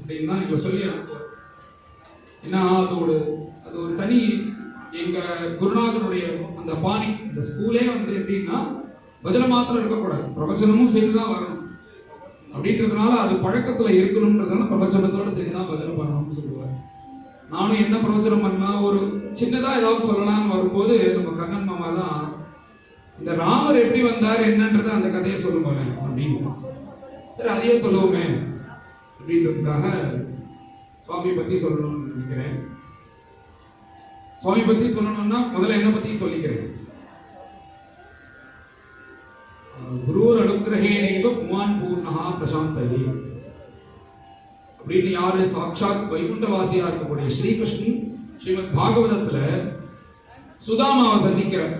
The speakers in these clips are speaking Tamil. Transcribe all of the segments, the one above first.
அப்படின்னு தான் எங்களை சொல்லி அனுப்புவார். ஏன்னா அது ஒரு தனி எங்கள் குருநாதனுடைய அந்த பாணி. இந்த ஸ்கூலே வந்து எப்படின்னா பஜனை மாத்திரம் இருக்கக்கூடாது, பிரவச்சனமும் சேர்ந்து தான் வரணும் அப்படின்றதுனால அது பழக்கத்தில் இருக்கணுன்றதுனால பிரவச்சனத்தோட சேர்ந்து தான் பஜனை பண்ணணும்னு சொல்லுவார். நானும் என்ன பிரவச்சனம் பண்ணலாம், ஒரு சின்னதாக ஏதாவது சொல்லலாம்னு வரும்போது நம்ம கண்ணன் மாமா தான் இந்த ராமர் எப்படி வந்தார் என்னன்றது அந்த கதையை சொல்லுவாங்க அப்படின்னு. சரி அதையே சொல்லுவோமே அப்படின்றதுக்காக சுவாமி பற்றி சொல்லணும்னு நினைக்கிறேன். சுவாமி பற்றி சொல்லணும்னா முதல்ல என்ன பற்றி சொல்லிக்கிறேன். குருவர் அனுகிரகேனைவ புமான் பூர்ணஹா பிரசாந்தயே அப்படின்னு யாரு சாட்சாத் வைகுண்டவாசியா இருக்கக்கூடிய ஸ்ரீகிருஷ்ணன் ஸ்ரீமத் பாகவதத்துல சுதாமாவை சந்திக்கிறார்.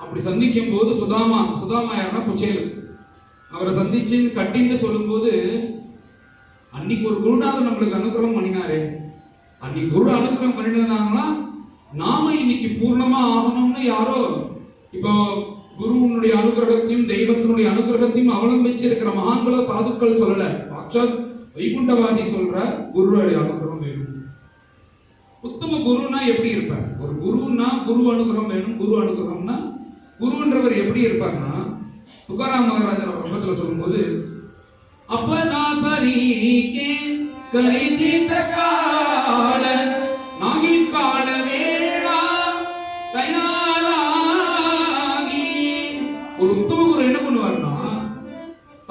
அப்படி சந்திக்கும் போது சுதாமா யாருன்னா குச்சேலன், அவரை சந்திச்சு கட்டின்னு சொல்லும்போது அன்னைக்கு ஒரு குருநாதர் நம்மளுக்கு அனுகிரகம் பண்ணினாரே, அன்னைக்கு குரு அனுகிரகம் பண்ணினாங்கன்னா நாம இன்னைக்கு பூர்ணமா ஆகணும்னு யாரோ இப்போ குருவனுடைய அனுகிரகத்தையும் தெய்வத்தினுடைய அனுகிரகத்தையும் அவலம்பிச்சு இருக்கிற மகான்களோ சாதுக்கள் சொல்லல, சாட்சாத் வைகுண்டவாசி சொல்ற குருவுடைய அனுகிரகம் வேணும். உத்தம குருனா எப்படி இருப்பார்? ஒரு குருன்னா குரு அனுகிரகம் வேணும். குரு அனுகிரகம்னா குருன்றவர் எப்படி இருப்பார்னா துகாராம் மகாராஜர் பிரபத்துல சொல்லும்போது அப்பனா சரீகே கரிதித கால நாகி கால வேடா தயாலாகி. ஒரு உத்தம குரு என்ன பண்ணுவார்னா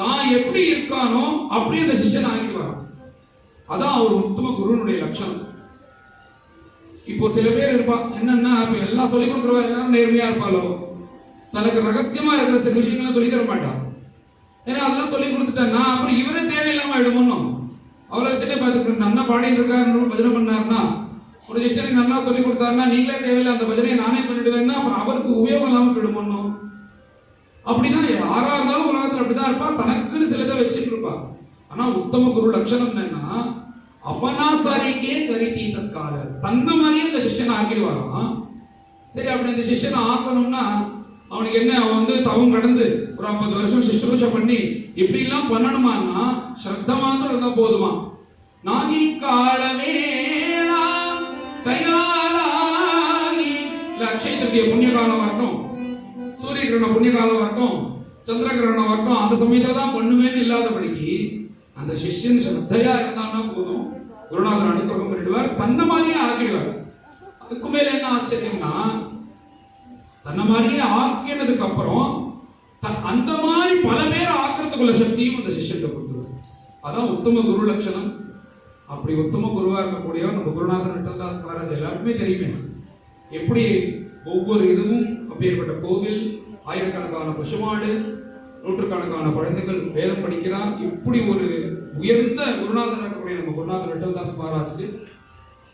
தான் எப்படி இருக்கானோ அப்படி அந்த சிஷ்யன் ஆகிடுவார். அதான் அவர் உத்தம குருனுடைய லட்சணம். இப்போ சில பேர் இருப்பா என்னன்னா எல்லாம் சொல்லிக் கொடுக்குறவா எல்லாரும் நேர்மையா இருப்பாளோ, தனக்கு ரகசியமா இருக்கிற சில விஷயங்கள்லாம் சொல்லி தர மாட்டான். ஏன்னா அதெல்லாம் சொல்லி கொடுத்துட்டேன்னா அப்புறம் இவரே தேவையில்லாம ஆயிடுமோன்னும். அவளை வச்சுட்டே பார்த்துக்கிட்டு நன்னா பாடிட்டு இருக்காரு பஜனை பண்ணாருன்னா, ஒரு சிஷ்யனுக்கு நல்லா சொல்லி கொடுத்தாருன்னா நீங்களே தேவையில்லை அந்த பஜனையை நானே பண்ணிடுவேன்னா அப்புறம் அவருக்கு உபயோகம் இல்லாமல் போயிடுமோன்னும். அப்படிதான் யாரா இருந்தாலும் உலகத்தில் அப்படிதான் இருப்பா, தனக்குன்னு சிலதை வச்சுட்டு இருப்பா. ஆனா உத்தம குரு லட்சணம் என்னன்னா அப்பனாசாரிக்கே கரிதி தற்கால, தன்னை மாதிரியே இந்த சிஷ்யனை ஆக்கிடுவாராம். சரி அப்படி இந்த சிஷ்யனை ஆக்கணும்னா அவனுக்கு என்ன, அவன் வந்து தவம் கடந்து ஒரு 50 வருஷம் சுஷ்ரூஷ பண்ணி இப்படி எல்லாம் பண்ணணுமான்னா ஸ்ரத்த மாத்திரம் இருந்தா போதுமா. நாகி காலவேலா தயாராகி, அக்ஷய திருத்திய புண்ணிய காலம் வரட்டும், சூரிய கிரகண புண்ணிய காலம் வரட்டும், சந்திர கிரகணம் வரட்டும், அந்த சமயத்துல தான் பண்ணுவேன்னு இல்லாதபடிக்கு அந்த சிஷ்யன் ஸ்ரத்தையா இருந்தான்னா போதும், குருநாதர் அனுகிரகம் பண்ணிடுவார், தன்னை மாதிரியே ஆக்கிடுவார். அதுக்கு மேல என்ன ஆச்சரியம்னா தன்னை மாதிரியே ஆக்கினதுக்கு அப்புறம் அந்த மாதிரி பல பேர் ஆக்கிறதுக்குள்ள சக்தியும் அந்த சிஷ்யத்தை கொடுத்துருவார். அதான் உத்தம குரு லட்சணம். அப்படி உத்தம குருவா இருக்கக்கூடிய நம்ம குருநாதர் விட்டல்தாஸ் மகாராஜ் எல்லாருக்குமே தெரியுமே எப்படி ஒவ்வொரு இதுவும் அப்பேற்பட்ட கோவில், ஆயிரக்கணக்கான பசுமாடு, நூற்றுக்கணக்கான குழந்தைகள் வேதம் படிக்கிறான். இப்படி ஒரு உயர்ந்த குருநாதர் இருக்கக்கூடிய நம்ம குருநாதர் விட்டல்தாஸ் மகாராஜுக்கு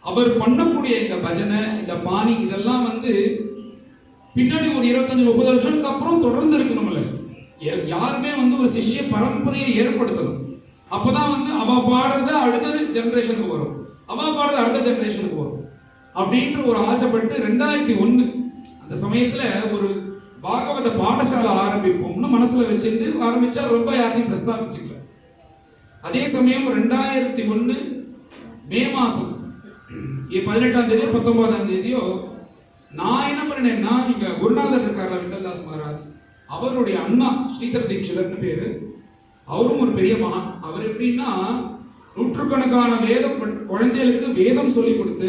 அவர் பண்ணக்கூடிய இந்த பஜனை, இந்த பாணி இதெல்லாம் வந்து பின்னாடி ஒரு 25-30 வருஷத்துக்கு அப்புறம் தொடர்ந்து இருக்கணும்ல. யாருமே வந்து ஒரு சிஷ்ய பரம்பரையை ஏற்படுத்தணும். அப்பதான் வந்து அவ பாடுறது அடுத்த ஜெனரேஷனுக்கு வரும், அவ பாடுறது அடுத்த ஜெனரேஷனுக்கு வரும் அப்படின்ற ஒரு ஆசைப்பட்டு 2001 அந்த சமயத்துல ஒரு பாகவத பாடசாலை ஆரம்பிப்போம்னு மனசுல வச்சிருந்து ஆரம்பிச்சா ரொம்ப யாரையும் பிரஸ்தாபிச்சுக்கல. அதே சமயம் 2001 மே மாசம் 18ஆம் தேதி 19ஆம் தேதியோ நான் என்ன பண்ணேன்னா இங்க குருநாதர் இருக்கார்ல விட்டல்தாஸ் மகாராஜ், அவருடைய அண்ணா ஸ்ரீதர் தீட்சிதர்னு பேரு, அவரும் ஒரு பெரிய மகான். அவர் எப்படின்னா நூற்றுக்கணக்கான வேதம் குழந்தைகளுக்கு வேதம் சொல்லி கொடுத்து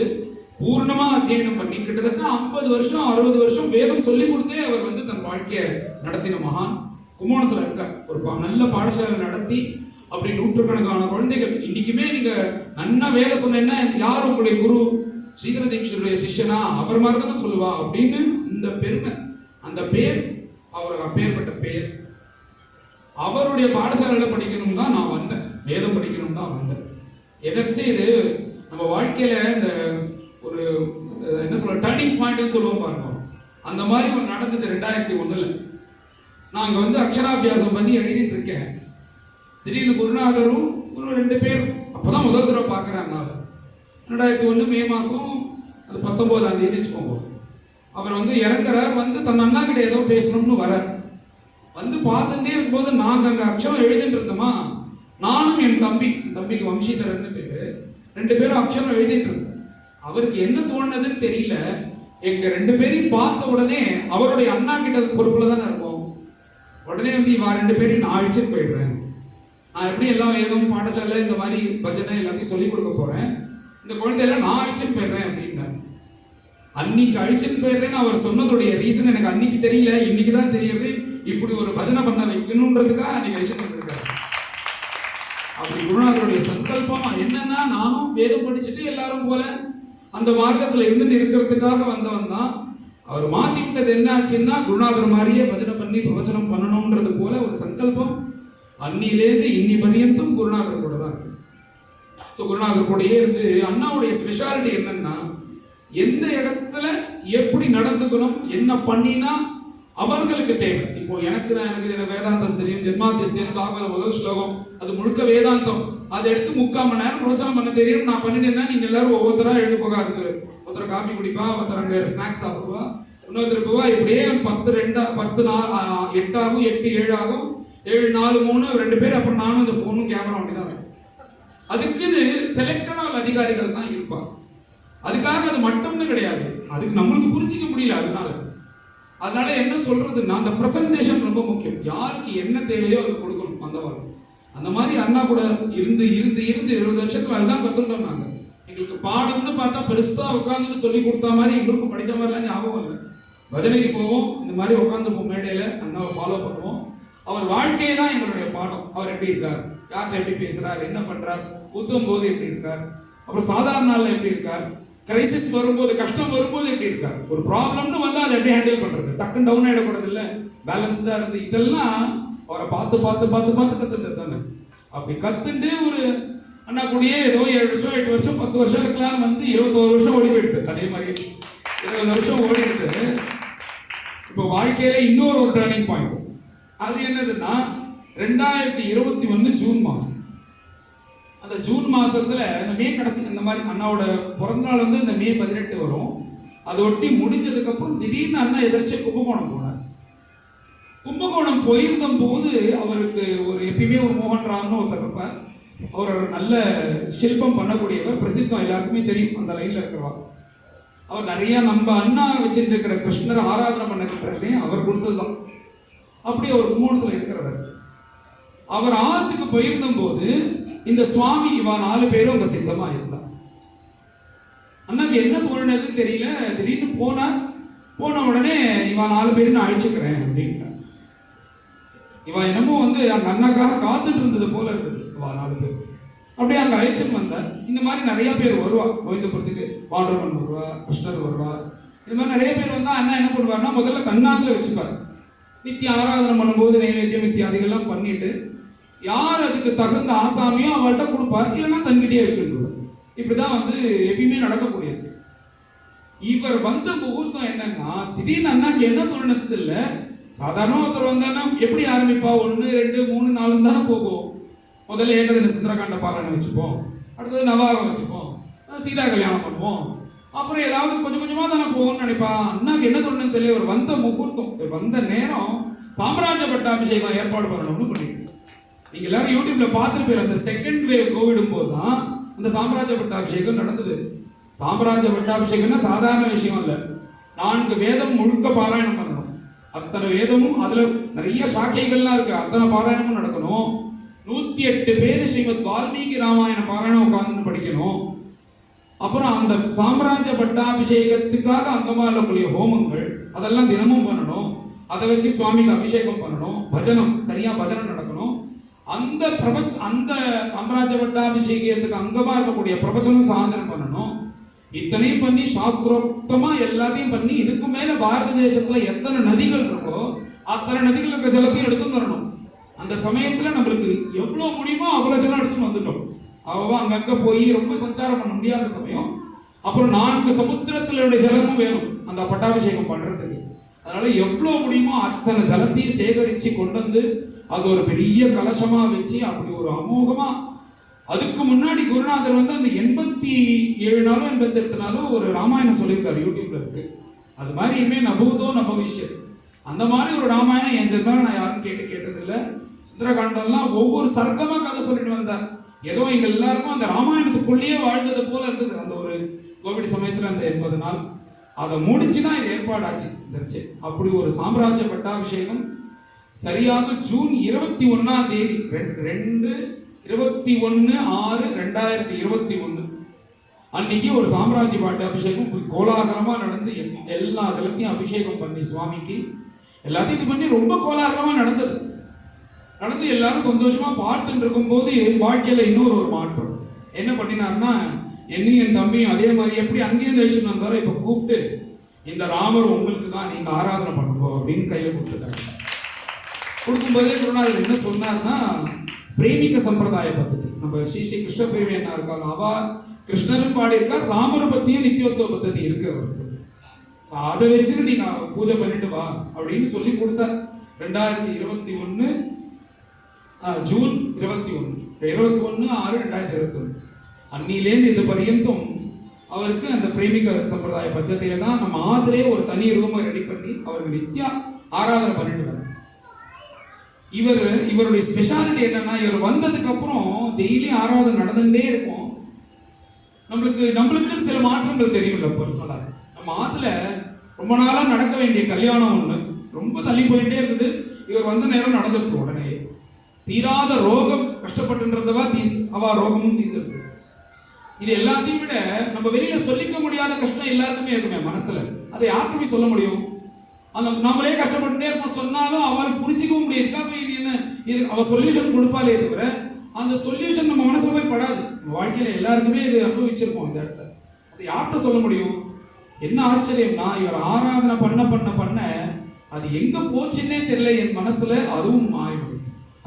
பூர்ணமா அத்தியனம் பண்ணி கிட்டத்தட்ட 50 வருஷம் 60 வருஷம் வேதம் சொல்லி கொடுத்தே அவர் வந்து தன் வாழ்க்கையை நடத்தின மகான். கும்பகோணத்துல இருக்கார், ஒரு நல்ல பாடசாலை நடத்தி அப்படி நூற்றுக்கணக்கான குழந்தைகள். இன்னைக்குமே நீங்க நன்னா வேலை சொன்ன யார் உங்களுடைய குரு, ஸ்ரீதர தீட்சிதருடைய சிஷ்யனா, அவர் மாதிரி தானே சொல்லுவா அப்படின்னு இந்த பெருமை, அந்த பேர் அவர் அப்பேற்பட்ட பேர். அவருடைய பாடசாலையில படிக்கணும் தான் நான் வந்தேன், வேதம் படிக்கணும் தான் வந்தேன். எதற்கு இது நம்ம வாழ்க்கையில இந்த ஒரு என்ன சொல்ற டர்னிங் பாயிண்ட்னு சொல்லுவோம் பாருங்க, அந்த மாதிரி ஒன்று நடந்தது 2001. நான் அங்கே வந்து அக்ஷராபியாசம் பண்ணி எழுதிட்டு இருக்கேன். திடீர்னு குருநாதரும் ஒரு 2 பேர் அப்போதான் முதல் தடவை பார்க்குறாங்க. 2001 மே மாதம் அது 19ஆம் தேதி வச்சுக்கோங்க. அவர் வந்து இறங்குறார், வந்து தன் அண்ணா கிட்ட ஏதோ பேசணும்னு வரார். வந்து பார்த்துட்டே இருக்கும்போது நாங்கள் அங்கே அக்ஷரம் எழுதிட்டு இருந்தோமா, நானும் என் தம்பிக்கு வம்சீதரன் பேரு, 2 பேரும் அக்ஷரம் எழுதிட்டு இருக்கோம். அவருக்கு என்ன தோணுதுன்னு தெரியல, எங்க 2 பேரையும் பார்த்த உடனே அவருடைய அண்ணா கிட்ட பொறுப்புல தானே இருக்கும். உடனே வந்து இவா 2 பேரையும் நான் அழிச்சுட்டு போயிடுறேன், நான் எப்படி எல்லாம் வேதம் பாடசாலை இந்த மாதிரி பஜனை எல்லாத்தையும் சொல்லிக் கொடுக்க போறேன், இந்த குழந்தையெல்லாம் நான் அழிச்சுட்டு போயிடுறேன் அப்படின்னாரு. அன்னைக்கு அழிச்சுட்டு போயிடுறேன்னு அவர் சொன்னதுடைய ரீசன் எனக்கு அன்னைக்கு தெரியல, இன்னைக்கு தான் தெரியுது. இப்படி ஒரு பஜனை பண்ண வைக்கணும்ன்றதுக்காக அன்னைக்கு அழிச்சுட்டு போயிருக்காரு. அப்படி குருநாதருடைய சங்கல்பம் என்னன்னா, நானும் வேதம் படிச்சுட்டு எல்லாரும் போல அந்த மார்க்கத்துல இருந்து இருக்கிறதுக்காக வந்தவன் தான். அவர் மாத்தி விட்டது என்ன ஆச்சுன்னா, குருநாதர் மாதிரியே பஜனை பண்ணி பிரவச்சனம் பண்ணணும்ன்றது போல ஒரு சங்கல்பம் அன்னிலேருந்து இன்னி பரியந்தும் குருநாதர் கூட தான் இருக்கு. ஸோ குருநாதர் கூடயே இருந்து அண்ணாவுடைய ஸ்பெஷாலிட்டி என்னன்னா, எந்த இடத்துல எப்படி நடந்துக்கணும், என்ன பண்ணினா அவர்களுக்கு தேவை. இப்போ எனக்கு வேதாந்தம் தெரியும், ஜென்மாதிசயம் பாகவத முதல் ஸ்லோகம் அது முழுக்க வேதாந்தம், அதை எடுத்து 3/4 மணி நேரம் பிரோச்சனம் பண்ண தெரியும். நான் பண்ணிட்டேன்னா நீங்க எல்லாரும் ஒவ்வொருத்தரா எழுதி போக ஆரம்பிச்சிரு. ஒருத்தர் காஃபி குடிப்பா, ஒருத்தர் அங்கே ஸ்நாக்ஸ் சாப்பிடுவா, இன்னொருத்தர் போவா. இப்படியே 10 8 ஆகும், 8 7 ஆகும், 7 4 3 2 பேர். அப்புறம் நானும் இந்த ஃபோனும் கேமரா ஒட்டி தான். அதுக்குன்னு செலக்டடான அதிகாரிகள் தான் இருப்பாங்க. அதுக்காக அது மட்டும்னு கிடையாது, அதுக்கு நம்மளுக்கு புரிஞ்சிக்க முடியல. அதனால என்ன சொல்றதுன்னா, அந்த பிரசன்டேஷன் ரொம்ப முக்கியம். யாருக்கு என்ன தேவையோ அதை கொடுக்கணும். அந்த மாதிரி அண்ணா கூட இருந்து 20 வருஷத்துல அதுதான் கத்துக்கிட்டோம். நாங்க எங்களுக்கு பாடம்னு பார்த்தா பெருசா உட்காந்துன்னு சொல்லி கொடுத்த மாதிரி எங்களுக்கும் படிச்ச மாதிரிலாம் ஞாபகம் இல்லை. பஜனைக்கு போவோம், இந்த மாதிரி உட்காந்துப்போம் மேடையில, அண்ணாவை ஃபாலோ பண்ணுவோம். அவர் வாழ்க்கையே தான் எங்களுடைய பாடம். அவர் எப்படி இருக்கார், யார்கிட்ட எப்படி பேசுறார், என்ன பண்றார், உற்சவம் போது எப்படி இருக்கார், அப்புறம் சாதாரண நாள்ல எப்படி இருக்கார், கிரைசிஸ் வரும்போது கஷ்டம் வரும்போது எப்படி இருக்கார், ஒரு ப்ராப்ளம்னு வந்தா அதை எப்படி ஹேண்டில் பண்றது, டக்குன்னு டவுன் ஆயிடக்கூடாது இல்ல, பேலன்ஸ்டா இருந்து இதெல்லாம் அவரை பார்த்து கத்துட்டு தானே. அப்படி கத்துட்டு ஒரு அண்ணா கூடயே ஏதோ 7 வருஷம் 8 வருஷம் 10 வருஷம் இருக்கலாம்னு வந்து 21 வருஷம் ஓடி போயிடுது. அதே மாதிரி 20 வருஷம் ஓடிடுது. இப்போ வாழ்க்கையில இன்னொரு டர்னிங் பாயிண்ட். அது என்னதுன்னா, 2021 ஜூன் மாசம். அந்த ஜூன் மாசத்துல இந்த மே கடைசி இந்த மாதிரி அண்ணாவோட பிறந்த நாள் வந்து இந்த மே 18 வரும். அதை ஒட்டி முடிஞ்சதுக்கு அப்புறம் திடீர்னு அண்ணா எதிர்த்து கும்பகோணம் போனார். கும்பகோணம் போயிருந்த போது அவருக்கு ஒரு எப்பயுமே ஒரு மோகன் ராம்னு ஒருத்தர் இருப்பார். அவர் நல்ல சிற்பம் பண்ணக்கூடியவர், பிரசித்தம், எல்லாருக்குமே தெரியும் அந்த லைன்ல இருக்கிறவா. அவர் நிறைய நம்ம அண்ணா வச்சுட்டு இருக்கிற கிருஷ்ணர் ஆராதனை பண்ண அவர் கொடுத்ததுதான். அப்படி அவர் கும்பகோணத்துல இருக்கிறவர். அவர் ஆத்துக்கு போயிருந்த போது இந்த சுவாமி இவா 4 பேரும் அங்க சித்தமா இருந்தார். அண்ணாக்கு என்ன தோணுனதுன்னு தெரியல, திடீர்னு போன உடனே இவா 4 பேரும் நான் அழிச்சுக்கிறேன் அப்படின்ட்டார். இவா என்னமோ வந்து அந்த அண்ணாக்காக காத்துட்டு இருந்தது போல இருக்குது. இவா 4 பேர் அப்படியே அங்க அழிச்சுன்னு வந்தார். இந்த மாதிரி நிறைய பேர் வருவா கோவிந்தபுரத்துக்கு. பாண்டவன் வருவா, கிருஷ்ணர் வருவா, இது மாதிரி நிறைய பேர் வந்தா அண்ணா என்ன பண்ணுவார்னா, முதல்ல தன்னாத்துல வச்சுப்பார். நித்திய ஆராதனை பண்ணும்போது நைவேத்தியம் இத்தியாதிகள்லாம் பண்ணிட்டு யார் அதுக்கு தகுந்த ஆசாமியோ அவள்கிட்ட கொடுப்பார், இல்லைன்னா தன்கிட்டே வச்சுருவார். இப்படிதான் வந்து எப்பயுமே நடக்கக்கூடியது. இவர் வந்த முகூர்த்தம் என்னன்னா, திடீர்னு அண்ணாக்கு என்ன தோணுனது இல்லை. சாதாரண ஒருத்தர் வந்தான்னா எப்படி ஆரம்பிப்பா, 1 2 3 4 தானே போகும். முதல்ல ஏகதின சுந்தரகாண்ட பாராயணம் வச்சுப்போம், அடுத்தது நவாகம் வச்சுப்போம், சீதா கல்யாணம் பண்ணுவோம், அப்புறம் ஏதாவது கொஞ்சம் கொஞ்சமா தானே போகும்னு நினைப்பா. அண்ணாக்கு என்ன தோணுன்னு தெரியல. இவர் வந்த முகூர்த்தம், வந்த நேரம் சாம்ராஜ்ய பட்டாபிஷேகம் ஏற்பாடு பண்ணணும்னு பண்ணிட்டு, நீங்க எல்லாரும் யூடியூப்ல பார்த்துருப்பீங்க. அந்த செகண்ட் வேவ் கோவிடும் போது தான் அந்த சாம்ராஜ்ய பட்டாபிஷேகம் நடந்தது. சாம்ராஜ்ய பட்டாபிஷேகம்னா சாதாரண விஷயம் இல்ல. 4 வேதம் முழுக்க பாராயணம் பண்ணணும். அத்தனை வேதமும் அதுல நிறைய சாக்கைகள்லாம் இருக்கு, அத்தனை பாராயணமும் நடக்கணும். 108 பேர் ஸ்ரீமத் வால்மீகி ராமாயண பாராயணம் உட்கார்ந்து படிக்கணும். அப்புறம் அந்த சாம்ராஜ்ய பட்டாபிஷேகத்துக்காக அங்கமாகக்கூடிய ஹோமங்கள் அதெல்லாம் தினமும் பண்ணணும். அதை வச்சு சுவாமிக்கு அபிஷேகம் பண்ணணும். பஜனம், தனியா பஜனம் நடக்கணும். அந்த அந்த சாம்ராஜ்ய பட்டாபிஷேகத்துக்கு அங்கமா இருக்கக்கூடிய பிரவச்சனம் சாதனம் பண்ணணும். இத்தனையும் பண்ணி சாஸ்திரோக்தமா எல்லாத்தையும் பண்ணி, இதுக்கு மேல பாரத தேசத்துல எத்தனை நதிகள் இருக்கோ அத்தனை நதிகள் இருக்க ஜலத்தையும் எடுத்துன்னு வரணும். அந்த சமயத்துல நம்மளுக்கு எவ்வளவு முடியுமோ அவ்வளவு ஜலம் எடுத்துன்னு வந்துட்டோம். அங்கங்க போய் ரொம்ப சஞ்சாரம் பண்ண முடியாத சமயம். அப்புறம் 4 சமுத்திரத்தினுடைய ஜலமும் வேணும் அந்த பட்டாபிஷேகம் பண்றதுக்கு. அதனால எவ்வளவு முடியுமோ அத்தனை ஜலத்தையும் சேகரிச்சு கொண்டு வந்து அது ஒரு பெரிய கலசமா வச்சு அப்படி ஒரு அமோகமா. அதுக்கு முன்னாடி குருநாதர் வந்து அந்த 87 நாளோ 88 நாளோ ஒரு ராமாயணம் சொல்லியிருக்காரு, யூடியூப்ல இருக்கு. அது மாதிரி இனிமே நபூதோ நபவிஷ்யத், அந்த மாதிரி ஒரு ராமாயணம் என் ஜென்மம் நான் யாரும் கேட்டதில்லை. சுந்தரகாண்டம்லாம் ஒவ்வொரு சர்க்கமா கதை சொல்லிட்டு வந்தார். ஏதோ எங்க எல்லாருக்கும் அந்த ராமாயணத்துக்குள்ளேயே வாழ்ந்தது போல இருந்தது. அந்த ஒரு கோவிட் சமயத்துல அந்த 80 நாள் அதை முடிச்சுதான் இது ஏற்பாடாச்சு. அப்படி ஒரு சாம்ராஜ்ய பட்டாபிஷேகம் சரியாக ஜூன் 21ஆம் தேதி 21/6/2021 அன்னைக்கு ஒரு சாம்ராஜ்ய பட்டாபிஷேகம் கோலாகலமா நடந்து எல்லா ஜலத்தையும் அபிஷேகம் பண்ணி சுவாமிக்கு எல்லாத்தையும் இது பண்ணி ரொம்ப கோலாகலமா நடந்து எல்லாரும் சந்தோஷமா பார்த்துட்டு இருக்கும் போது வாழ்க்கையில இன்னொரு ஒரு மாற்றம் என்ன பண்ணினார்னா, என்னையும் என் தம்பியும் அதே மாதிரி எப்படி அங்கேயும் வச்சுட்டு வந்தாரோ இப்ப கூப்பிட்டு இந்த ராமர் உங்களுக்கு தான், நீங்க ஆராதனை பண்ணுங்க அப்படின்னு கையில கொடுத்துட்டாங்க. கொடுக்கும்போதே குருநாதர் என்ன சொன்னார்னா, பிரேமிக்க சம்பிரதாய பద్ధதி நம்ம ஸ்ரீ ஸ்ரீ கிருஷ்ண பிரேமி என்ன இருக்காங்க, அவ கிருஷ்ணரும் பாடியிருக்கார், ராமரை பத்தியும் நித்தியோத்சவ பద్ధதி இருக்கு அவருக்கு. அதை வச்சுட்டு நீங்க பூஜை பண்ணிட்டு வா அப்படின்னு சொல்லி கொடுத்தார். 2021 ஜூன் 21/6/2021 அன்னிலேருந்து இது பர்யந்தம் அவருக்கு அந்த பிரேமிக சம்பிரதாய பద్ధதியில தான் நம்ம ஆதிலே ஒரு தனி ரூமை ரெடி பண்ணி அவருக்கு நித்தியா ஆராதனை பண்ணிட்டு வர. இவருடைய ஸ்பெஷாலிட்டி என்னன்னா, இவர் வந்ததுக்கு அப்புறம் டெய்லி ஆராதனை நடந்துட்டே இருக்கும். நம்மளுக்கு சில மாற்றங்கள் தெரியும்ல பர்சனலா. நம்ம ஆத்துல ரொம்ப நாளா நடக்க வேண்டிய கல்யாணம் ஒண்ணு ரொம்ப தள்ளி போயிட்டே இருக்குது. இவர் வந்த நேரம் நடந்துருக்கு. உடனே தீராத ரோகம் கஷ்டப்பட்டுன்றதவா அவ ரோகமும் தீர்ந்துருக்கு. இது எல்லாத்தையும் விட நம்ம வெளியில சொல்லிக்க முடியாத கஷ்டம் எல்லாருக்குமே இருக்குமே மனசுல. அதை யாருக்குமே சொல்ல முடியும்? அந்த நம்மளே கஷ்டப்பட்டுட்டே இருப்போம். சொன்னாலும் அவளுக்கு புரிஞ்சிக்கவும் முடியாது. என்ன அவ சொல்யூஷன் கொடுப்பாலே இருக்கிற அந்த சொல்யூஷன் நம்ம மனசுல போய் படாது. வாழ்க்கையில எல்லாருக்குமே இது அனுபவிச்சிருப்போம் இந்த இடத்த. அதை யார்கிட்ட சொல்ல முடியும்? என்ன ஆச்சரியம்னா, இவர் ஆராதனை பண்ண அது எங்க போச்சுன்னே தெரியல என் மனசுல. அதுவும் மாயப்படுது.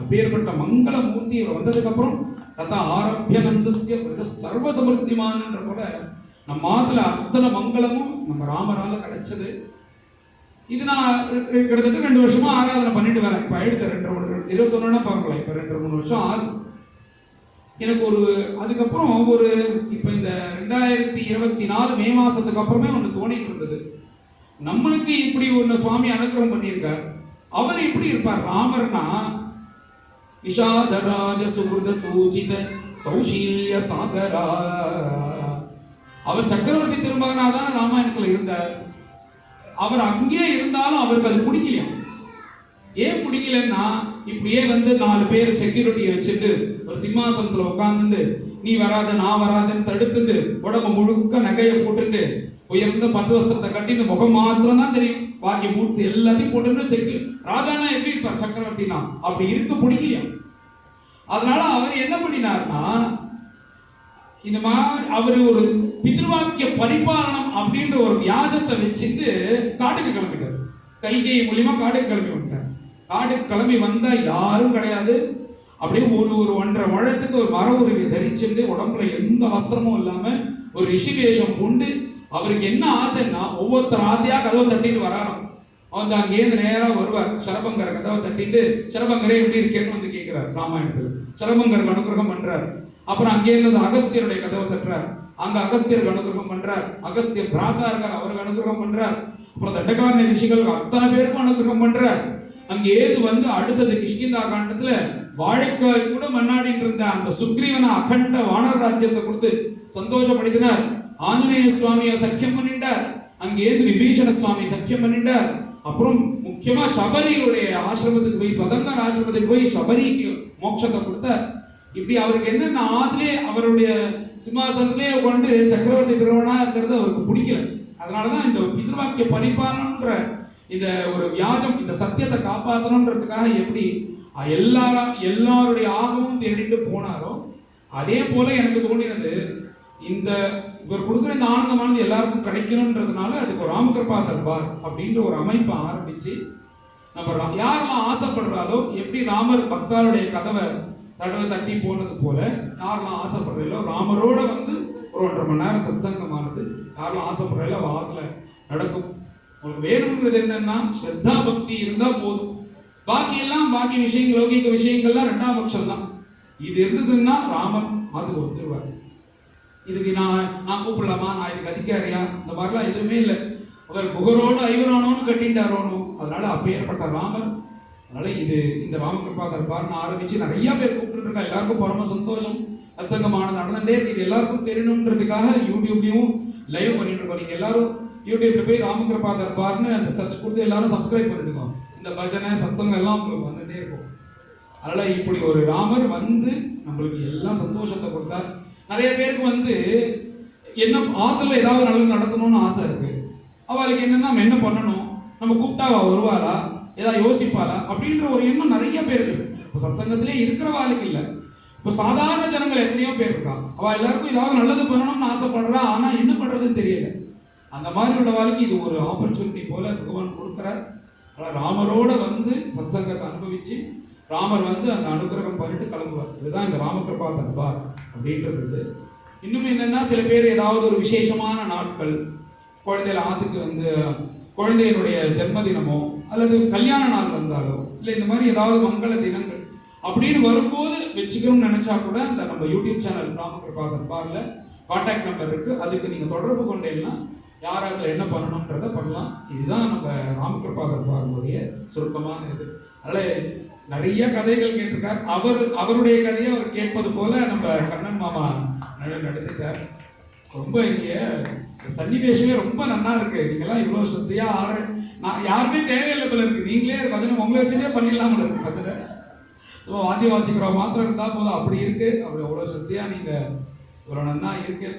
அப்பேற்பட்ட மங்கள மூர்த்தி இவர் வந்ததுக்கு அப்புறம் தத்தா ஆரம்பியனந்தஸ்ய சர்வ சமர்த்திமான்ன்ற போல நம்ம ஆத்துல அத்தனை மங்களமும் நம்ம ராமரால கிடைச்சது. இது நான் கிட்டத்தட்ட 2 வருஷமா ஆராதனை பண்ணிட்டு வரேன். இப்ப எடுத்த 21 பார்க்கலாம். இப்ப 2-3 வருஷம் ஆகுது. எனக்கு ஒரு அதுக்கப்புறம் ஒரு இப்ப இந்த 2024 மே மாசத்துக்கு அப்புறமே ஒண்ணு தோணிட்டு இருந்தது. நம்மளுக்கு இப்படி ஒண்ணு சுவாமி அனுகிரகம் பண்ணியிருக்கார். அவர் எப்படி இருப்பார் ராமர்னா, விஷாதராஜ சுகிருத சூஜித சௌஷீல்ய சாகரா. அவர் சக்கரவர்த்தி திருமகனாதான ராமாயணத்துல இருந்தார். அவர் அங்கே இருந்தாலும் அவருக்கு அது பிடிக்கலையா. ஏன் பிடிக்கலன்னா, இப்படியே 4 பேர் செக்யூரிட்டியை வச்சுட்டு ஒரு சிம்மாசனத்துல உட்காந்துட்டு நீ வராத நான் வராதுன்னு தடுத்துட்டு உடம்பு முழுக்க நகையை போட்டுட்டு உயர்ந்த 10 வஸ்திரத்தை கட்டிட்டு முகம் மாத்திரம் தான் தெரியும், பாக்கி மூச்சு எல்லாத்தையும் போட்டு ராஜானா எப்படி இருப்பார் சக்கரவர்த்தினா அப்படி இருக்க பிடிக்கலையா. அதனால அவர் என்ன பண்ணினார்னா, இந்த மாதிரி அவர் ஒரு பித்ருவாக்கிய பரிபாலனம் அப்படின்ற ஒரு வியாஜத்தை வச்சுட்டு காட்டுக்கு கிளம்பிட்டார். கைகை மூலியமா காட்டுக்கு கிளம்பி வந்துட்டார். காட்டுக்கு கிளம்பி வந்தா யாரும் கிடையாது. அப்படியே ஒரு 1.5 முழத்துக்கு ஒரு மர உருவி தரிச்சுட்டு உடம்புல எந்த வஸ்திரமும் இல்லாம ஒரு ரிஷிவேஷம் கொண்டு அவருக்கு என்ன ஆசைன்னா, ஒவ்வொருத்தர் ஆதியா கதவை தட்டிட்டு வராராம். அவன் அங்கேருந்து நேரா வருவார். சரபங்கர் கதவை தட்டிட்டு, சரபங்கரே எப்படி இருக்கேன்னு வந்து கேட்கிறார். ராமாயணத்துல சரபங்கருக்கு அனுகிரகம் பண்றார். அப்புறம் அங்கேருந்து அகஸ்தியருடைய கதவை தட்டுறார். அங்க அகஸ்தியருக்கு அனுகிரகம் பண்றார். அகஸ்திய பிராதா இருக்கார், அவருக்கு அனுகிரகம் பண்றார். அப்புறம் தண்டகாரண்ய ரிஷிகள் அத்தனை பேருக்கும் அனுகிரகம் பண்றார். அங்கேருந்து வந்து அடுத்தது கிஷ்கிந்தா காண்டத்துல வாழைக்காய் கூட மண்ணாடிட்டு இருந்த அந்த சுக்ரீவன அகண்ட வானர ராஜ்யத்தை கொடுத்து சந்தோஷப்படுத்தினார். ஆஞ்சநேய சுவாமியை சக்கியம் பண்ணிட்டார். அங்கேருந்து விபீஷண சுவாமி சக்கியம் பண்ணிட்டார். அப்புறம் முக்கியமா சபரியுடைய ஆசிரமத்துக்கு போய், ஸ்வதங்கர் ஆசிரமத்துக்கு போய் சபரிக்கு மோட்சத்தை கொடுத்தார். இப்படி அவருக்கு என்னென்ன ஆதிலே அவருடைய சிம்மாசனத்திலே கொண்டு சக்கரவர்த்தி திருமணா இருக்கிறது அவருக்கு பிடிக்கல. அதனாலதான் இந்த பித்ருவாக்கிய பரிபாலனம்ன்ற இந்த ஒரு வியாஜம், இந்த சத்தியத்தை காப்பாற்றணுன்றதுக்காக எப்படி எல்லாருடைய ஆகமும் தேடிட்டு போனாரோ அதே போல எனக்கு தோணினது, இந்த இவர் கொடுக்குற இந்த ஆனந்தமானது எல்லாருக்கும் கிடைக்கணும்ன்றதுனால அதுக்கு ஒரு ராமகிருபா தர்பார் அப்படின்ற ஒரு அமைப்பை ஆரம்பிச்சு நம்ம யாரெல்லாம் ஆசைப்படுறாலோ, எப்படி ராமர் பக்தாருடைய கதவை தட்டி போனது போல யாரெல்லாம் ஆசைப்படுறீங்களோ ராமரோட வந்து ஒரு 1.5 மணி நேரம் சத்சங்கமானது யாரெல்லாம் ஆசைப்படுறீங்களோ வாரத்துல நடக்கும். உங்களுக்கு வேணுங்கிறது என்னன்னா, ஸ்ரத்தா பக்தி இருந்தா போதும். பாக்கி விஷயங்கள் லௌகிக விஷயங்கள்லாம் 2ஆம் பட்சம் தான். இது இருந்ததுன்னா ராமன் அது வந்துருவார். இதுக்கு நான் கூப்பிடலாமா, நான் இதுக்கு அதிகாரியா, இந்த மாதிரிலாம் எதுவுமே இல்லை. அவர் புகரோடு ஐவரானோன்னு கட்டிட்டாரோனும். அதனால அப்பேற்பட்ட ராமர் அதனால இந்த ராமகிருபா தர்பார்னு ஆரம்பிச்சு நிறைய பேர் கூப்பிட்டு இருக்கா. எல்லாருக்கும் பரம சந்தோஷம். சத்சங்கமானது நடந்துட்டே இருக்கு. இது எல்லாருக்கும் தெரியணுன்றதுக்காக யூடியூப்லயும் லைவ் பண்ணிட்டு இருக்கோம். நீங்க எல்லாரும் யூடியூப்ல போய் ராமகிருபா தர்பார்னு அந்த சர்ச் கொடுத்து எல்லாரும் சப்ஸ்கிரைப் பண்ணிட்டுக்கோங்க. இந்த பஜனை சத்சங்கம் எல்லாம் உங்களுக்கு வந்துட்டே இருக்கும். அதனால இப்படி ஒரு ராமர் வந்து நம்மளுக்கு எல்லாம் சந்தோஷத்தை கொடுத்தார். நிறைய பேருக்கு வந்து என்ன ஆத்துல ஏதாவது நல்லது நடத்தணும்னு ஆசை இருக்கு. அவளுக்கு என்னன்னா நம்ம என்ன பண்ணணும், நம்ம கூப்பிட்டா அவ வருவாளா, ஏதாவது யோசிப்பாளா அப்படின்ற ஒரு எண்ணம் நிறைய பேருக்கு இருக்கு. இப்போ சத்சங்கத்திலே இருக்கிறவாளுக்கு இல்லை, இப்போ சாதாரண ஜனங்கள் எத்தனையோ பேர் இருக்கா. அவள் எல்லாருக்கும் ஏதாவது நல்லது பண்ணணும்னு ஆசைப்படுறா, ஆனா என்ன பண்றதுன்னு தெரியல. அந்த மாதிரி உள்ளவாளுக்கு இது ஒரு ஆப்பர்ச்சுனிட்டி போல பகவான் கொடுக்குறார். ராமரோட வந்து சத்சங்கத்தை அனுபவிச்சு ராமர் வந்து அந்த அனுகிரகம் பண்ணிட்டு கிளம்புவார். இதுதான் இந்த ராமகிருபா தர்பார் அப்படின்றது. இன்னும் என்னன்னா, சில பேர் ஏதாவது ஒரு விசேஷமான நாட்கள், குழந்தைகள் ஆத்துக்கு வந்து குழந்தையினுடைய ஜென்மதினமோ அல்லது கல்யாண நாள் வந்தாலோ இல்லை இந்த மாதிரி ஏதாவது மங்கள தினங்கள் அப்படின்னு வரும்போது வச்சுக்கணும்னு நினைச்சா கூட அந்த நம்ம யூடியூப் சேனல் ராமகிருபா தர்பார்ல கான்டாக்ட் நம்பர் இருக்கு. அதுக்கு நீங்க தொடர்பு கொண்டீங்கன்னா யாராவது என்ன பண்ணணும்ன்றத பண்ணலாம். இதுதான் நம்ம ராமகிருபா தர்பாருடைய சுருக்கமான இது. அதனால நிறைய கதைகள் கேட்டிருக்கார். அவருடைய கதையை அவர் கேட்பது போல நம்ம கண்ணன் மாமா நடத்திட்டார். ரொம்ப இங்கே சன்னிவேஷமே ரொம்ப நல்லா இருக்கு. நீங்கெல்லாம் இவ்வளோ சத்தியா நான் யாருமே தேவையில்லை போல இருக்கு. நீங்களே பஜனை உங்களை வச்சுட்டே பண்ணிடலாம் போல இருக்கு பஜனை. ஸோ வாத்திய வாசிக்கிறோம் மாத்திரம் இருந்தால் போதும். அப்படி இருக்கு. அப்படி அவ்வளோ சத்தியா நீங்க இவ்வளோ நல்லா இருக்கு.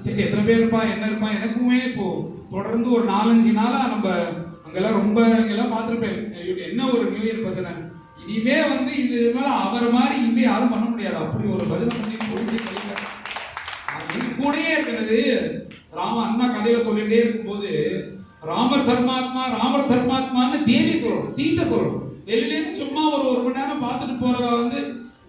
சரி, எத்தனை பேர் இருப்பா என்ன இருப்பா. எனக்குமே இப்போ தொடர்ந்து ஒரு 4-5 நாளா நம்ம அங்கெல்லாம் ரொம்ப இங்கெல்லாம் பார்த்துருப்பேன். என்ன ஒரு நியூ இயர் பஜனை. இனிமே வந்து இது மேல அவரை மாதிரி இனிமே யாரும் பண்ண முடியாது. அப்படி ஒரு பஜனை பண்ணி கூடயே இருக்கிறது. அண்ணா கதையில சொல்லிட்டே இருக்கும்போது ராமர் தர்மாத்மான்னு தேவி சொல்லணும், சீத்தை சொல்லணும். வெளியிலேருந்து சும்மா ஒரு மணி நேரம் பார்த்துட்டு போறவ வந்து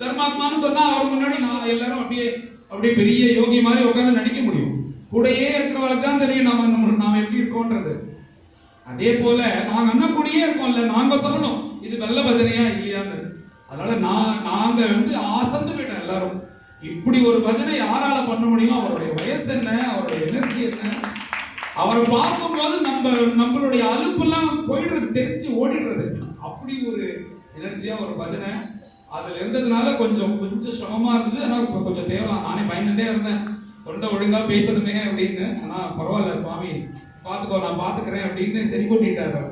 தர்மாத்மான்னு சொன்னா அவர் முன்னாடி நான் எல்லாரும் அப்படியே பெரிய யோகி மாதிரி உட்காந்து நடிக்க முடியும். கூடயே இருக்கிறவளுக்கு தான் தெரியும் நாம எப்படி இருக்கோன்றது. அதே போல நாங்க அண்ணன் கூடயே இருக்கோம்ல, நாங்க சொல்லணும் இது வெள்ள பஜனையா இல்லையான்னு. அதனால நாங்க வந்து அசந்து போயிட்டோம் எல்லாரும். இப்படி ஒரு பஜனை யாரால பண்ண முடியும்? அவருடைய வயசு என்ன, அவருடைய எனர்ஜி என்ன, அவரை பார்க்கும்போது நம்மளுடைய அலுப்பெல்லாம் போயிடுறது, தெரிஞ்சு ஓடிடுறது. அப்படி ஒரு எனர்ஜியா ஒரு பஜனை. அதுல இருந்ததுனால கொஞ்சம் சிரமமா இருந்தது. ஆனா இப்ப கொஞ்சம் தேவலாம். நானே பயந்துட்டே இருந்தேன், தொண்டை ஒழுங்கா பேசணுமே அப்படின்னு. ஆனா பரவாயில்ல, சுவாமி பார்த்துக்கோ, நான் பார்த்துக்கிறேன் அப்படின்னு சரி பண்ணிட்டாரு.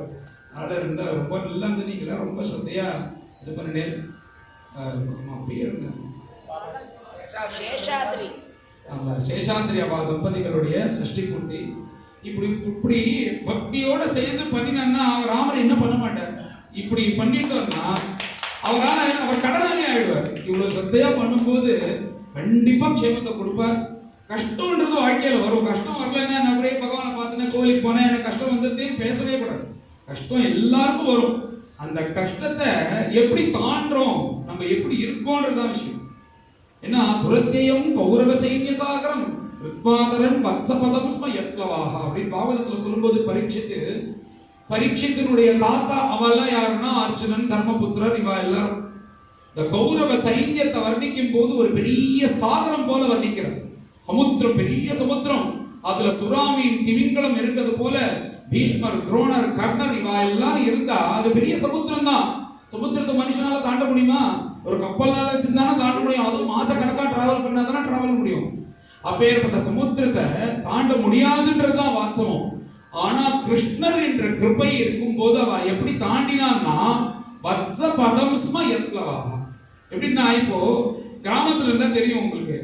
அதனால ரொம்ப நல்லா இருந்து நீங்களா ரொம்ப ஸ்ரத்தையா இது பண்ணினேன். பேர் என்ன? சேஷாத்ரி அவா தம்பதிகளுடைய சஷ்டி பூர்த்தி. இப்படி பக்தியோட சேர்ந்து பண்ணினா ராமர் என்ன பண்ண மாட்டார். இப்படி பண்ணிட்டோம்னா அவர் கடனாளி ஆயிடுவார். இவ்வளவு ஸ்ரத்தையா பண்ணும்போது கண்டிப்பா க்ஷேமத்தை கொடுப்பார். கஷ்டம்ன்றது வாழ்க்கையில வரும். கஷ்டம் வரலன்னா நான் அப்படியே பகவானை பார்த்துனேன், கோயிலுக்கு போனேன், எனக்கு கஷ்டம் வந்துருதுன்னு பேசவே கூடாது. கஷ்டம் எல்லாருக்கும் வரும். அந்த கஷ்டத்தை எப்படி தாண்டோம், நம்ம எப்படி இருக்கோன்றதுதான் விஷயம். ஏன்னா துரத்தியம் கௌரவ சைன்ய சாகரம் ரித்வாதரன் வத்சபதம் ஸ்ம யத்லவாஹா அப்படின்னு பாகவதத்துல சொல்லும்போது பரீட்சித்தினுடைய தாத்தா அவெல்லாம் யாருன்னா அர்ஜுனன், தர்மபுத்திரர், இவா எல்லாரும். இந்த கௌரவ சைன்யத்தை வர்ணிக்கும் போது ஒரு பெரிய சாகரம் போல வர்ணிக்கிறார். சமுத்திரம், பெரிய சமுத்திரம். அதுல சுறாமீன் திமிங்கலம் இருக்கிறது போல பீஷ்மர், துரோணர், கர்ணர் இவா எல்லாரும் இருந்தா அது பெரிய சமுத்திரம் தான். சமுத்திரத்தை மனுஷனால தாண்ட முடியுமா? ஒரு கப்பல்னால வச்சிருந்தானே தாண்ட முடியும். அதுவும் மாச கணக்கா டிராவல் பண்ணாதானே டிராவல் முடியும். அப்பேற்பட்ட சமுத்திரத்தை தாண்ட முடியாதுன்றதுதான் வாஸ்தவம். ஆனா கிருஷ்ணர் என்ற கிருபை இருக்கும் போது அவ எப்படி தாண்டினான்னா வத்ச பதம் ஸ்ம யத்லவாஹா. எப்படின்னா இப்போ கிராமத்துல இருந்தா தெரியும் உங்களுக்கு.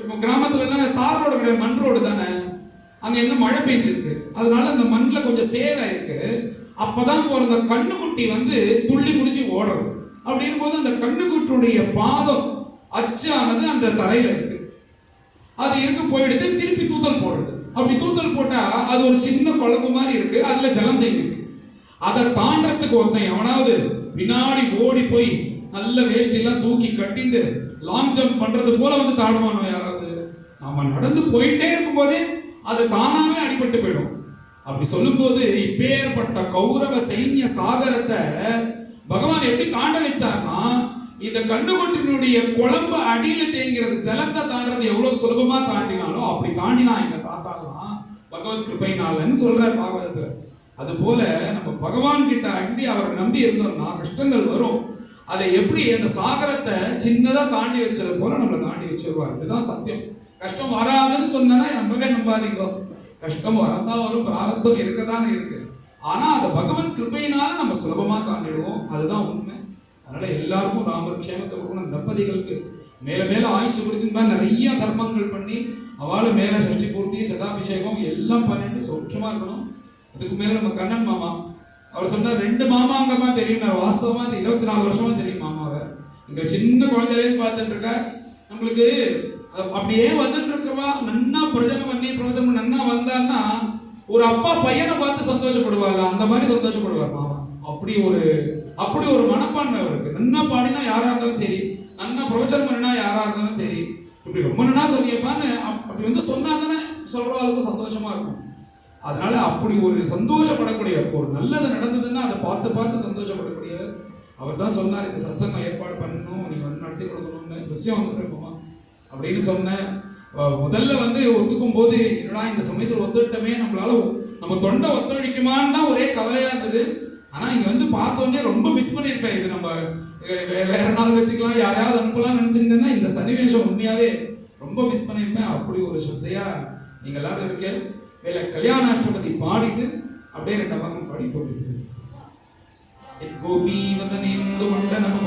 இப்போ கிராமத்துல எல்லாம் தார் ரோடு கிடையாது, மண் ரோடு தானே. அங்க என்ன மழை பெஞ்சிருக்கு, அதனால அந்த மண்ணில் கொஞ்சம் சேரா இருக்கு. அப்பதான் போற அந்த கண்ணுக்குட்டி வந்து துள்ளி குடிச்சு ஓடுறது. அப்படின் போது அந்த கண்ணுக்குட்டியுடைய பாதம் அச்சானது அந்த தரையில இருக்கு. அது இருக்கு போயிடுது, திருப்பி தூத்தல் போடுறது. அப்படி தூத்தல் போட்டா அது ஒரு சின்ன குழம்பு மாதிரி இருக்கு, அதுல ஜலம் தேங்கி இருக்கு. அதை தாண்டறதுக்கு ஒருத்தன் எவனாவது பின்னாடி ஓடி போய் நல்ல வேஷ்டி எல்லாம் தூக்கி கட்டிட்டு லாங் ஜம்ப் பண்றது போல வந்து தாண்டுவானோ யாராவது? நாம நடந்து போயிட்டே இருக்கும் போதே அது தானாவே அடிபட்டு போயிடும். அப்படி சொல்லும் போது இப்பேற்பட்ட கௌரவ சைன்ய சாகரத்தை பகவான் எப்படி தாண்ட வச்சார்னா, இந்த கண்ணுக்குட்டினுடைய குழம்பு அடியில தேங்கிறது ஜலத்தை தாண்டறது எவ்வளவு சுலபமா தாண்டினாலும் அப்படி தாண்டினா எங்க தாத்தாலாம் பகவத் கிருபைனாலன்னு சொல்றார் பாகவதத்துல. அது போல நம்ம பகவான் கிட்ட அண்டி அவரை நம்பி இருந்தோம்னா கஷ்டங்கள் வரும். அதை எப்படி அந்த சாகரத்தை சின்னதா தாண்டி வச்சது போல நம்மளை தாண்டி வச்சிருவார். இதுதான் சத்தியம். கஷ்டம் வராதுன்னு சொன்னா நம்பவே நம்பாதீங்க. கஷ்டம் வரதான் வரும், பிராரத்தம் இருக்கதானே இருக்கு. ஆனா அந்த பகவத் கிருபையினால நம்ம சுலபமா தாண்டிடுவோம். அதுதான் உண்மை. அதனால எல்லாருக்கும் ராமர் க்ஷேமத்தை கொடுக்கணும். தம்பதிகளுக்கு மேல மேல ஆயுசு கொடுத்து நிறைய தர்மங்கள் பண்ணி அவளு மேல சஷ்டி பூர்த்தி சதாபிஷேகம் எல்லாம் பண்ணிட்டு சௌக்கியமா இருக்கணும். அதுக்கு மேல நம்ம கண்ணன் மாமா அவர் சொன்னார் 2 மாமாங்கமா தெரியும். வாஸ்தவமா 24 வருஷமா தெரியும் மாமாவை. இங்க சின்ன குழந்தையிலேருந்து பார்த்துட்டு இருக்க. நம்மளுக்கு அப்படியே வந்துட்டு இருக்கவா நன்னா பிரஜனம் பண்ணி பிரவச்சனம் நன்னா வந்தான்னா ஒரு அப்பா பையனை பார்த்து சந்தோஷப்படுவாங்க. அந்த மாதிரி சந்தோஷப்படுவார் மாமா. அப்படி ஒரு மனப்பான்மை அவருக்கு. நன்னா பாடினா யாரா இருந்தாலும் சரி, நன்னா பிரவச்சனம் பண்ணினா யாரா இருந்தாலும் சரி, இப்படி ரொம்ப நன்னா சொன்னியப்பான்னு அப்படி சொன்னாதானே சொல்றவங்களுக்கும் சந்தோஷமா இருக்கும். அதனால அப்படி ஒரு சந்தோஷப்படக்கூடிய ஒரு நல்லது நடந்ததுன்னா அதை பார்த்து சந்தோஷப்படக்கூடிய அவர் தான் சொன்னார், இந்த சத்சங்கம் ஏற்பாடு பண்ணணும், நீங்க நடத்தி கொடுக்கணும்னு விஷயம் இருக்குமா அப்படின்னு சொன்னேன். முதல்ல ஒத்துக்கும் போது என்னடா இந்த சமயத்தில் ஒத்துட்டமே, நம்ம தொண்டை ஒத்துழைக்குமான்னு தான் ஒரே கவலையா இருந்தது. ஆனா இங்க பார்த்தோன்னே ரொம்ப மிஸ் பண்ணிருப்பேன். இது நம்ம வேற நாள் வச்சுக்கலாம், யாரையாவது அனுப்பலாம் நினைச்சிருந்தேன்னா இந்த சன்னிவேஷம் உண்மையாவே ரொம்ப மிஸ் பண்ணிருப்பேன். அப்படி ஒரு ஸ்ரத்தையா நீங்க எல்லாரும் இருக்க. வேலை கல்யாணாஷ்டபதி பாடிட்டு அப்படியே 2 பாகம் பாடி போட்டு கோபி வதனேந்து மண்டனம்